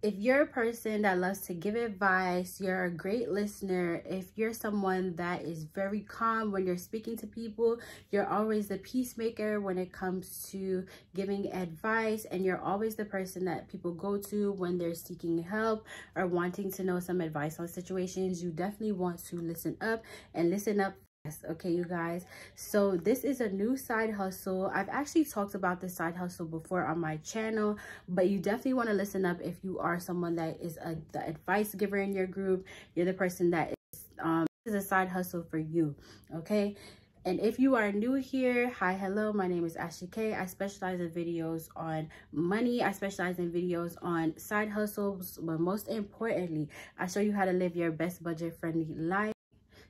If you're a person that loves to give advice, you're a great listener, if you're someone that is very calm when you're speaking to people, you're always the peacemaker when it comes to giving advice, and you're always the person that people go to when they're seeking help or wanting to know some advice on situations, you definitely want to listen up and listen up. Okay, you guys, so this is a new side hustle. I've actually talked about this side hustle before on my channel, but you definitely want to listen up if you are someone that is the advice giver in your group. You're the person that is a side hustle for you. Okay, and if you are new here, hi, hello, my name is Ashley K. I specialize in videos on money. I specialize in videos on side hustles, but most importantly, I show you how to live your best budget friendly life.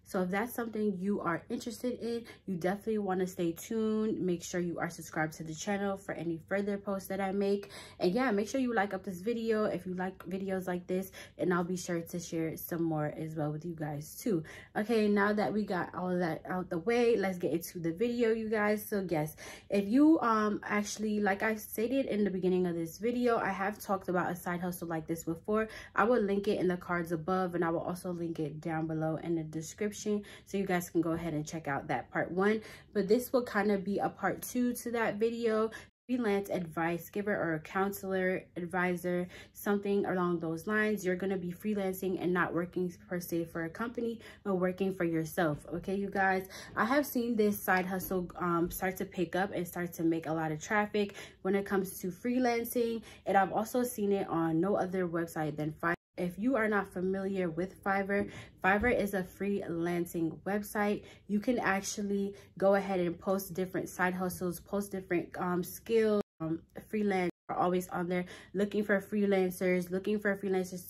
So if that's something you are interested in, you definitely want to stay tuned. Make sure you are subscribed to the channel for any further posts that I make. And yeah, make sure you like up this video if you like videos like this, and I'll be sure to share some more as well with you guys too. Okay, now that we got all of that out the way, let's get into the video, you guys. So yes, if you actually, like I stated in the beginning of this video, I have talked about a side hustle like this before. I will link it in the cards above, and I will also link it down below in the description, so you guys can go ahead and check out that part 1. But this will kind of be a part 2 to that video. Freelance advice giver or a counselor, advisor, something along those lines. You're going to be freelancing and not working per se for a company, but working for yourself. Okay, you guys, I have seen this side hustle start to pick up and start to make a lot of traffic when it comes to freelancing, and I've also seen it on no other website than Fiverr. If you are not familiar with Fiverr, Fiverr is a freelancing website. You can actually go ahead and post different side hustles, post different skills. Freelance are always on there looking for freelancers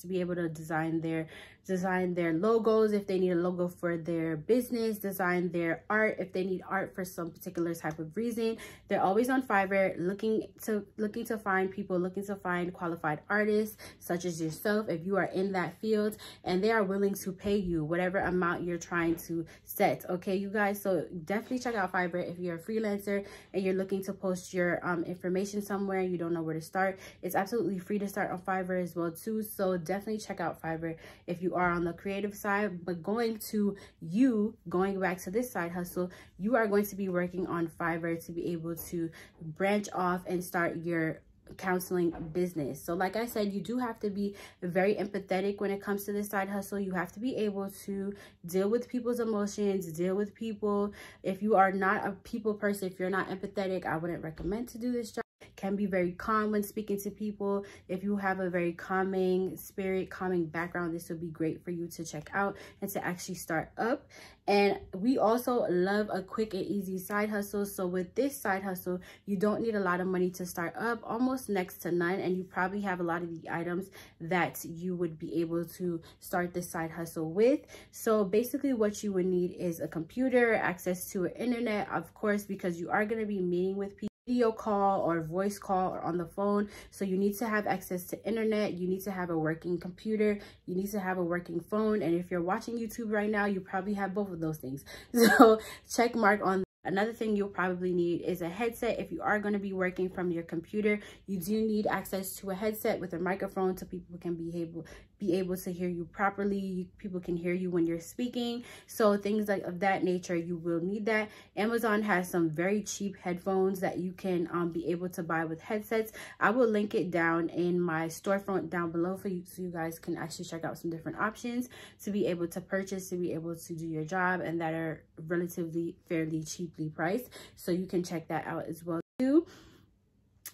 to be able to design their logos if they need a logo for their business, design their art if they need art for some particular type of reason. They're always on Fiverr looking to find people, looking to find qualified artists such as yourself if you are in that field, and they are willing to pay you whatever amount you're trying to set. Okay, you guys, so definitely check out Fiverr if you're a freelancer and you're looking to post your information somewhere and you don't know where to start. It's absolutely free to start on Fiverr as well too, so definitely check out Fiverr if you are on the creative side. But going back to this side hustle, you are going to be working on Fiverr to be able to branch off and start your counseling business. So like I said, you do have to be very empathetic when it comes to this side hustle. You have to be able to deal with people's emotions, deal with people. If you are not a people person, if you're not empathetic, I wouldn't recommend to do this job. Can be very calm when speaking to people. If you have a very calming spirit, calming background, this would be great for you to check out and to actually start up. And we also love a quick and easy side hustle. So with this side hustle, you don't need a lot of money to start up, almost next to none, and you probably have a lot of the items that you would be able to start this side hustle with. So basically what you would need is a computer, access to an internet, of course, because you are going to be meeting with people, video call or voice call or on the phone. So you need to have access to internet, you need to have a working computer, you need to have a working phone. And if you're watching YouTube right now, you probably have both of those things. So check mark on. Another thing you'll probably need is a headset. If you are going to be working from your computer, you do need access to a headset with a microphone so people can be able to hear you properly. People can hear you when you're speaking. So things like of that nature, you will need that. Amazon has some very cheap headphones that you can be able to buy with headsets. I will link it down in my storefront down below for you, so you guys can actually check out some different options to be able to purchase, to be able to do your job, and that are relatively fairly cheaply priced. So you can check that out as well too.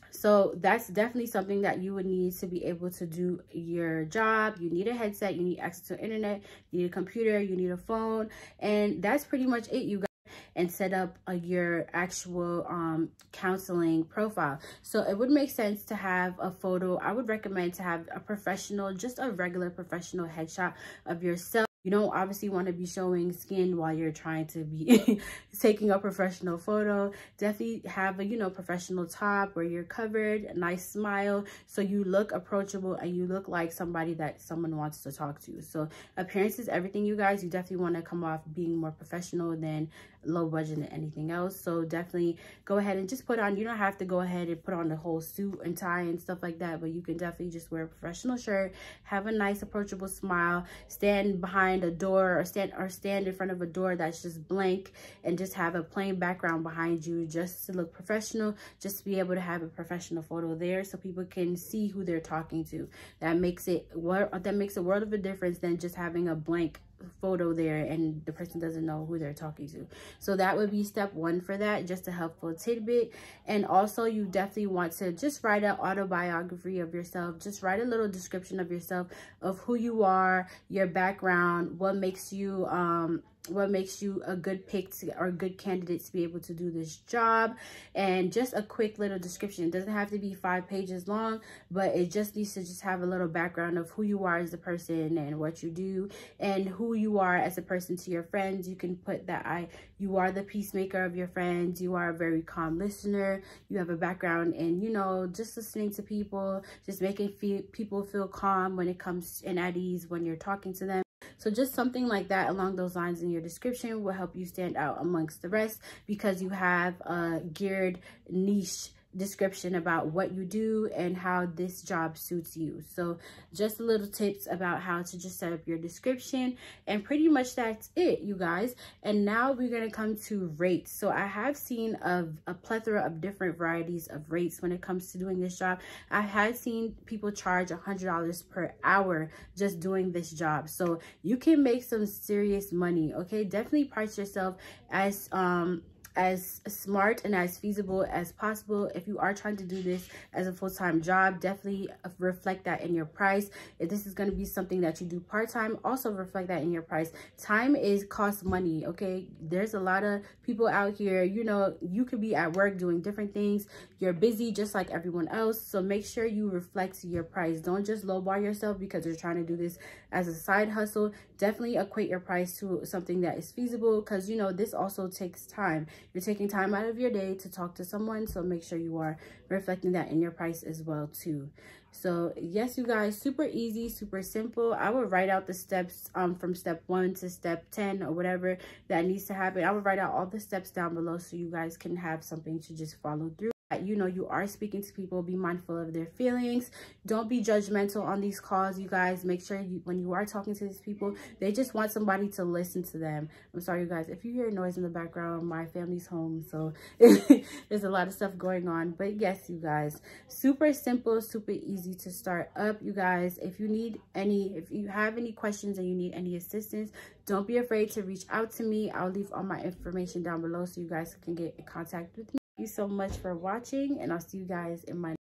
So that's definitely something that you would need to be able to do your job. You need a headset, you need access to internet, you need a computer, you need a phone, and that's pretty much it, you guys. And set up your actual counseling profile. So it would make sense to have a photo. I would recommend to have a professional, just a regular professional headshot of yourself. You don't obviously want to be showing skin while you're trying to be taking a professional photo. Definitely have a, you know, professional top where you're covered, a nice smile, so you look approachable and you look like somebody that someone wants to talk to. So appearance is everything, you guys. You definitely want to come off being more professional than low budget and anything else. So definitely go ahead and just put on, you don't have to go ahead and put on the whole suit and tie and stuff like that, but you can definitely just wear a professional shirt, have a nice approachable smile, stand behind a door or stand in front of a door that's just blank, and just have a plain background behind you, just to look professional, just to be able to have a professional photo there so people can see who they're talking to. That makes a world of a difference than just having a blank photo there and the person doesn't know who they're talking to. So that would be step one for that, just a helpful tidbit. And also you definitely want to just write an autobiography of yourself. Just write a little description of yourself, of who you are, your background, what makes you a good pick or a good candidate to be able to do this job, and just a quick little description. It doesn't have to be 5 pages long, but it just needs to just have a little background of who you are as a person and what you do, and who you are as a person to your friends. You can put that you are the peacemaker of your friends, you are a very calm listener, you have a background in, you know, just listening to people, just making people feel calm when it comes and at ease when you're talking to them. So just something like that along those lines in your description will help you stand out amongst the rest, because you have a geared niche description about what you do and how this job suits you. So just little tips about how to just set up your description, and pretty much that's it, you guys. And now we're going to come to rates. So I have seen a plethora of different varieties of rates when it comes to doing this job. I had seen people charge $100 per hour just doing this job, so you can make some serious money. Okay, definitely price yourself as smart and as feasible as possible. If you are trying to do this as a full-time job, definitely reflect that in your price. If this is going to be something that you do part-time, also reflect that in your price. Time costs money. Okay, there's a lot of people out here, you know, you could be at work doing different things, you're busy just like everyone else, so make sure you reflect your price. Don't just lowball yourself because you're trying to do this as a side hustle. Definitely equate your price to something that is feasible, because you know this also takes time. You're taking time out of your day to talk to someone, so make sure you are reflecting that in your price as well too. So yes, you guys, super easy, super simple. I would write out the steps from step 1 to step 10 or whatever that needs to happen. I would write out all the steps down below so you guys can have something to just follow through. You know, you are speaking to people, be mindful of their feelings. Don't be judgmental on these calls, you guys. Make sure when you are talking to these people, they just want somebody to listen to them. I'm sorry, you guys, if you hear noise in the background, my family's home, so there's a lot of stuff going on. But yes, you guys, super simple, super easy to start up, you guys. If you have any questions and you need any assistance, don't be afraid to reach out to me. I'll leave all my information down below so you guys can get in contact with me. Thank you so much for watching, and I'll see you guys in my